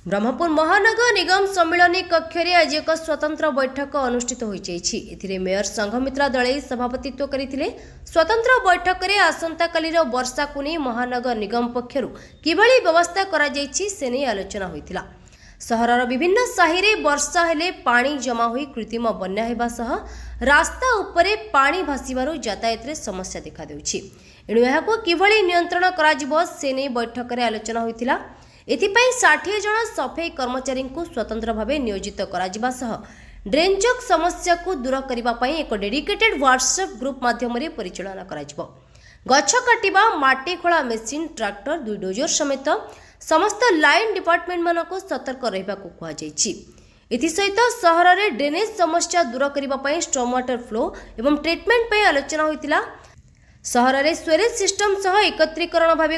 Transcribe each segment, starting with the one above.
ब्रह्मपुर महानगर निगम सम्मिलनी कक्ष आज एक स्वतंत्र बैठक अनुष्ठित होती। मेयर संघमित्रा दले सभापतित्व करते। स्वतंत्र बैठक में आसंता कालीर वर्षा को नहीं महानगर निगम पक्षर किभली व्यवस्था से नहीं आलोचना होता। सहरर विभिन्न साहि रे वर्षा हेले पानी जमा होई कृत्रिम बन्या हेबा सह रास्ता उपरे पानी भासीबारु यातायात रे समस्या देखा देउछि। एणु एहाको किभली नियंत्रण कराजिबो से नहीं बैठक में आलोचना होइतिला। एथिपाई 60 जन सफाई कर्मचारी को स्वतंत्र भाव नियोजित कराजिबा सह ड्रेन चौक समस्या को दूर करबा पई एक डेडिकेटेड व्हाट्सएप ग्रुप माध्यम रे परिचालन कराजिबो। गछ काटिबा माटी खोला मेसिन ट्रैक्टर 2 डोजर समेत समस्त लाइन डिपार्टमेंट मान को सतर्क रहा सहित सहर में ड्रेनेज समस्या दूर करने स्टॉर्म वाटर फ्लो एवं ट्रीटमेंट पर आलोचना होता। सहर में स्वेरेज सिस्टम सह एकत्रीकरण भाव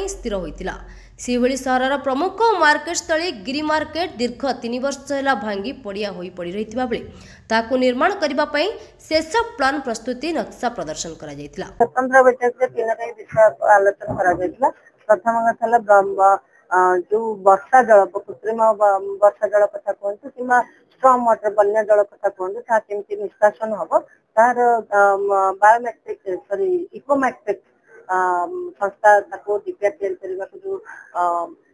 स्थिर होता। सेभली सहरर प्रमुख मार्केट स्थली गिरी मार्केट दीर्घ 3 वर्ष है भांगी पड़िया हो पड़ रही ताकू निर्माण करने शेष प्लान प्रस्तुति नक्शा प्रदर्शन करा जायतिला। स्वतंत्र बैठक में 3 विषय आलोचना करा जायतिला। प्रथम कथा जो वर्षा जल कृत्रिम वर्षा जल कथा कहतु कि स्ट्रॉम वाटर बन्या जल कथा कहतु केमती निष्कासन हम तार बायोमेट्रिक सॉरी इकोमेट्रिक संस्था डीपीआर तैयारी जो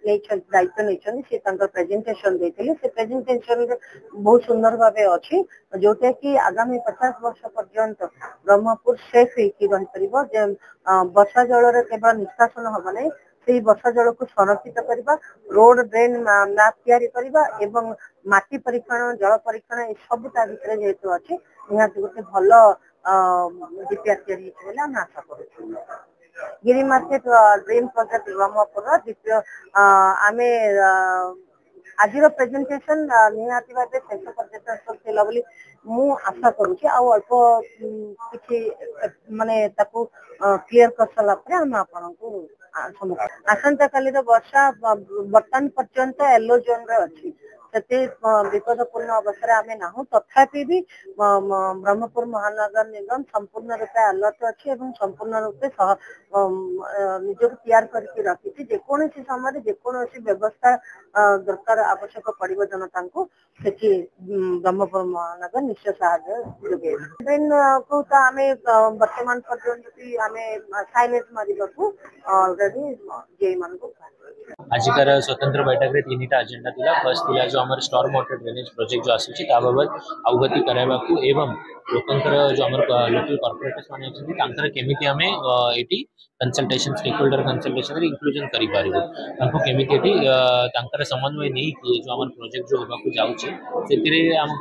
दायित्व नहीं प्रेजेंटेशन देते से प्रेजेंटेशन बहुत सुंदर भाव अच्छी जोटा कि आगामी 50 वर्ष पर्यंत ब्रह्मपुर सेफ रही वर्षा जल केवल निष्कासन हम नहीं से वर्षा जल को संरक्षित करवा रोड ड्रेन मैप तैयारी करवा एवं माटी परीक्षण जल परीक्षण सब भितर जेहेतु अच्छे निहाती गोटे भल डीपीआर तैयारी आशा करूँ। गिरी मार्केट ड्रेन प्रोजेक्ट ब्रह्मपुर द्वितीय आम आज प्रेजेंटेशन निहाती भाव शेष पर्यटन बोली मु आशा करुँच अल्प किसी माने क्लीयर कर सारा आम आपको आसंता कालीर वर्षा बर्तमान पर्यंत येलो जोन रे अच्छी से विपदपूर्ण अवस्था आम ना तथापि भी ब्रह्मपुर महानगर निगम संपूर्ण रूपे अलर्ट अच्छी और संपूर्ण रूपे निजक तैयार करके रखी जेकोसी समय जेकोसी व्यवस्था दरकार आवश्यक पड़ो जनता को सेठी ब्रह्मपुर महानगर निश्चय साहाय्य जोगे ट्रेन को तो आम वर्तमान पर्यंत भी आम साइलेंस मारिबा को ऑलरेडी जेई मान को आजिकार स्वतंत्र बैठक रे 3टा एजेंडा थिला। फर्स्ट थिला जो हमर स्टॉर्म वाटर ड्रेनेज प्रोजेक्ट जो आसुची ता बाबत अवगति कराइबा को एवं लोकंकर जो हमर लोकल कॉर्पोरेटर्स माने अछि तांकर केमिति हमें एटी कंसल्टेशन स्टेक होल्डर कंसल्टेशन रे इंक्लूजन करि पारिबो तांको केमिति एटी तांकर समन्वय नै कि जो हमर प्रोजेक्ट जो होबा को जाउची सेतिरे हम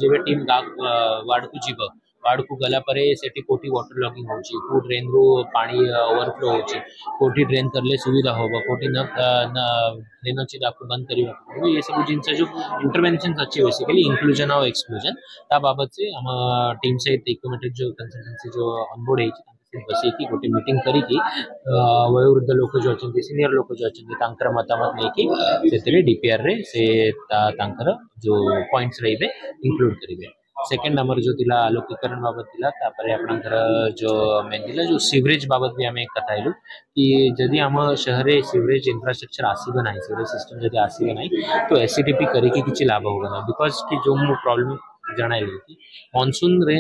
जेबे टीम वार्ड को जीव वार्ड को गला परे सेठी कोठी वाटर लॉगिंग होची को ड्रेन रो पानी ओवरफ्लो होची कोठी ड्रेन करले सुविधा होबो कोठी न ड्रेन अछि ताको बंद करिबा ये सब जिनसे जो इंटरवेंशंस अच्छे बेसिकली इंक्लूजन और एक्सक्लूजन ता बाबत से हम टीम से इकोमेट्रिक जो कंसल्टेंसी जो ऑनबोर्ड है बस एक गोटे मीटिंग करिकी वयोवृद्ध लोक जो अच्छे सीनियर लोक जो अच्छे तांकर मतामत नहीं कि डीपीआर रे से तांकर जो पॉइंट्स रहिबे इंक्लूड करिवे। सेकेंड नंबर जो थिला आलोकीकरण बाबत थिला तापर आपनकर जो मेन थिला जो सीवरेज बाबत भी हमें कथाइलु कि जदि हम शहर सीवरेज इंफ्रास्ट्रक्चर आसीबे नाही सीवरेज सिस्टम जदि आसीबे नाही तो एससीडीपी करिके किछि लाभ होगा ना बिकॉज कि जो प्रॉब्लम जणाइली कि मानसून रे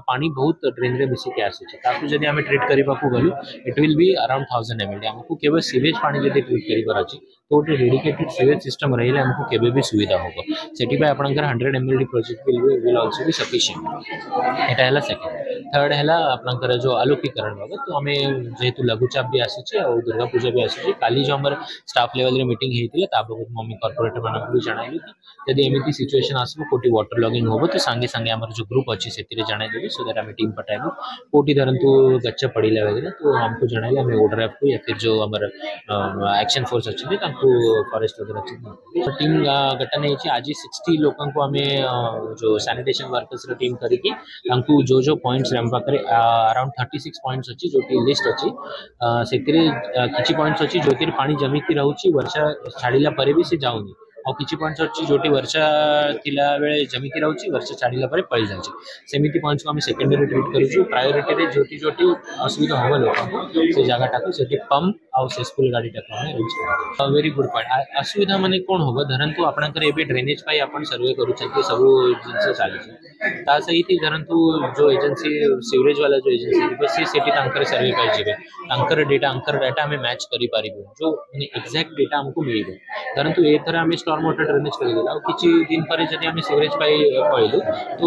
पानी बहुत ड्रेन रे बेसी के आसुची ताकू जदि हमें ट्रीट करबा को गलु it will be around 1000 ml हमको केवल सीवेज पानी जदि ट्रीट करिबार अछि तो गोटे डेडिकेटेड सीवेज सिस्टम रहिले हमको केबे भी सुविधा होगा सेठी पे आपनकर 100 ml project will also be sufficient. एटा हला सेकंड। थर्ड हला आपनकर जो आलोकीकरण बाबत तो हमें जेहेतु लघुचाप भी आसुची और दुर्गा पूजा भी आसुची काली जो हमर स्टाफ लेवल रे मीटिंग हेतिले ता बाबत मम्मी कॉर्पोरेटर माने भी जणाइली कि यदि एमिति सिचुएशन आसबो कोटी वाटर लॉगिंग होबो तो संगे संगे हमर जो ग्रुप अछि सेतिरे जणाइ देबी सो दैट हमें टीम पठाइबो कोटी धरंतु गच्छ पड़िला वगैरह तो हमको जणाइले हमें ऑर्डर आपको या फिर जो हमर एक्शन फोर्स अछि तांको फॉरेस्ट वगैरह अछि टीम गठन है आज 60 लोकन को हमें जो सैनिटेशन वर्कर्स रे टीम करिकी तांको जो पॉइंट्स हम पाखरे अराउंड 36 पॉइंट्स अछि जो कि लिस्ट अछि सेतिरे किछि पॉइंट्स अछि जो कि पानी जमी की रहउची वर्षा छाड़िला परे भी से जाउनी ଆଉ କିଛି ପଏଣ୍ଟ ଅଛି ଯୋଉଠି ବର୍ଷା ଥିଲା ବେଳେ ଜମିକି ରହୁଛି, ବର୍ଷା ଛାଡ଼ିଲା ପରେ ପଳେଇ ଯାଉଛି। ସେମିତି ପଏଣ୍ଟକୁ ଆମେ ସେକେଣ୍ଡାରୀ ଟ୍ରିଟ୍ କରୁଛୁ। ପ୍ରାୟୋରିଟିରେ ଯୋଉଠି ଯୋଉଠି ଅସୁବିଧା ହବ ଲୋକଙ୍କୁ ସେ ଜାଗାଟାକୁ ସେଠି ପମ୍ପ ଆଉ ସେସଫୁଲ ଗାଡ଼ିଟାକୁ ଆମେ ୟୁଜ୍ କରୁ। Very good point. ଅସୁବିଧା ମାନେ କ'ଣ ହବ, ଧରନ୍ତୁ ଆପଣଙ୍କର ଏବେ ଡ୍ରେନେଜ ପାଇଁ ଆପଣ ସର୍ଭେ କରୁଛନ୍ତି, ସବୁ ଜିନିଷ ଚାଲିଛି, ତା ସହିତ ଧରନ୍ତୁ ଯୋଉ ଏଜେନ୍ସି ସିୱରେଜ ବାଲା ଯୋଉ ଏଜେନ୍ସି ଥିବ ସେ ସେଠି ତାଙ୍କର ସର୍ଭେ ପାଇଁ ଯିବେ, ତାଙ୍କର ଡାଟା ଆମେ ମ୍ୟାଚ୍ କରିପାରିବୁ, ଯୋଉ ମାନେ ଏକ୍ସାକ୍ଟ ଡେଟା ଆମକୁ ମିଳିବ। ଧରନ୍ତୁ ଏଥର ଆମେ ଷ୍ଟର୍ମ ୱାଟର ଡ୍ରେନେଜ କରିଦେଲୁ, ଆଉ କିଛି ଦିନ ପରେ ଯଦି ଆମେ ସିୱରେଜ ପାଇଁ କହିଲୁ ତ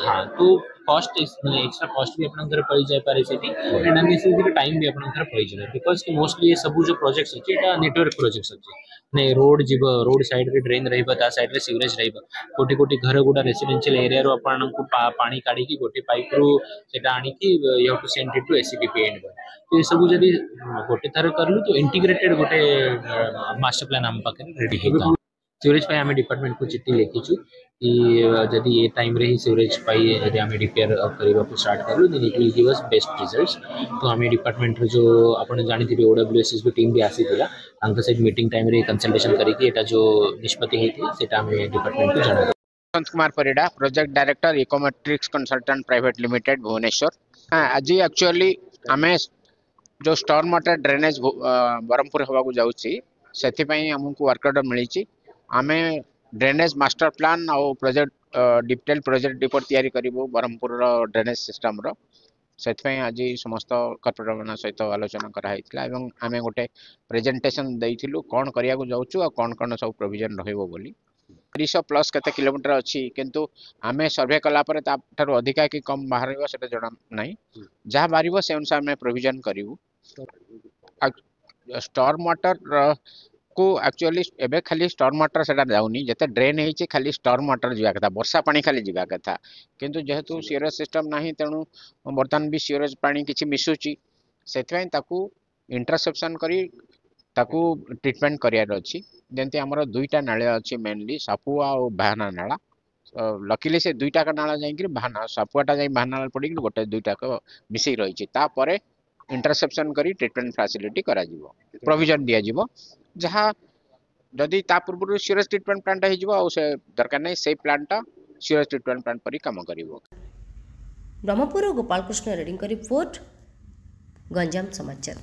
हाँ तो कॉस्ट ମାନେ ଏକ୍ସଟ୍ରା କଷ୍ଟ ବି ଆପଣଙ୍କର ପଡ଼ିଯାଇପାରେ ସେଠି, ଆଣ୍ଡ ଅନେସେସରି ଟାଇମ୍ ବି ଆପଣଙ୍କର ପଡ଼ିଯିବ। ବିକଜ କି ମୋଷ୍ଟଲି ଏ ସବୁ ଯୋଉ ପ୍ରୋଜେକ୍ଟ ଅଛି ଏଇଟା ନେଟୱାର୍କ ପ୍ରୋଜେକ୍ଟ ଅଛି, ମାନେ ରୋଡ ଯିବ, ରୋଡ ସାଇଡରେ ଡ୍ରେନ୍ ରହିବ, ତା ସାଇଡରେ ସିୱରେଜ ରହିବ, କୋଟି କୋଟି ଘର ଗୁଡ଼ା ରେସିଡେନ୍ସିଆଲ ଏରିଆରୁ ଆପଣଙ୍କୁ ପାଣି କାଢ଼ିକି ଗୋଟେ ପାଇପ୍ରୁ ସେଟା ଆଣିକି you have to send it to ACPP end. ତ ଏସବୁ ଯଦି ଗୋଟେ ଥର କରିଲୁ ତ ଇଣ୍ଟିଗ୍ରେଟେଡ୍ ଗୋଟେ ମାଷ୍ଟର ପ୍ଲାନ୍ ଆମ ପାଖରେ ରେଡି ହେଇଯିବ। सिवरेज पे आम डिपार्टमेंट को चिट्ठी लिखीचु कि जदि ये टाइम रे ही सिवरेज पाई यदि आम रिपेयर करने को स्टार्ट करूँ then it will give us best results. तो आम डिपार्टमेंट जो आपन जानते ओडब्ल्यूएसएस टीम भी आसीला, सहित मीटिंग टाइम रे कंसल्टेशन करके एटा जो निष्पत्ति होती सेटा आम डिपार्टमेंट को जणाई। Yashwant Kumar Parida, project director Ecometrix consultant private limited Bhubaneswar. आज एक्चुअली आम जो स्टॉर्म वाटर ड्रेनेज ब्रह्मपुर होगा जाऊँगी से आमको वर्क ऑर्डर मिली। आम ड्रेनेज मास्टर प्लान और प्रोजेक्ट डिटेल प्रोजेक्ट रिपोर्ट तैयारी करूँ ब्रह्मपुर ड्रेनेज सिस्टम रो। से आज समस्त कॉर्पोरेट मान सहित आलोचना कराई आम गोटे प्रेजेंटेशन देइथिलु कौन करिया को जाउछु और कौन कौन सब प्रोविजन रहइबो बोली। 300+ केते किलोमीटर अच्छी किंतु आम सर्वे कलापर ताठारु अधिका कि कम बाहर से जना ना, जहाँ बाहर से अनुसार आम प्रोविजन करूँ। स्टॉर्म वाटर को एक्चुअली एबे खाली स्टॉर्म वाटर से जाऊनी, जिते ड्रेन होती खाली स्टॉर्म वाटर जावा कथा, वर्षा पानी खाली जावा कथा, किंतु जेहेतु सीवरेज सिस्टम ना तेणु बर्तमान भी सीवरेज पानी किसी मिसुची से इंटरसेप्शन करी ताकू ट्रीटमेंट करार अच्छी। जमती आमर दुईटा नाला अच्छी मेनली सापुआ और बाहाना नाला। लकीली से दुईटा नाला जाइए बाहाना सापुआटा जा बाहाना पड़ी गोटे दुईटा मिसई रही इंटरसेप्शन करी ट्रीटमेंट फैसिलिटी करा प्रोविजन दिया जहाँ जदि ता पूर्व सीवरेज ट्रीटमेंट प्लांट हो दरकार नहीं से प्लांट सीवरेज ट्रीटमेंट प्लांट पर काम कर। ब्रह्मपुर गोपाल कृष्ण रेड्डी रिपोर्ट, गंजाम समाचार।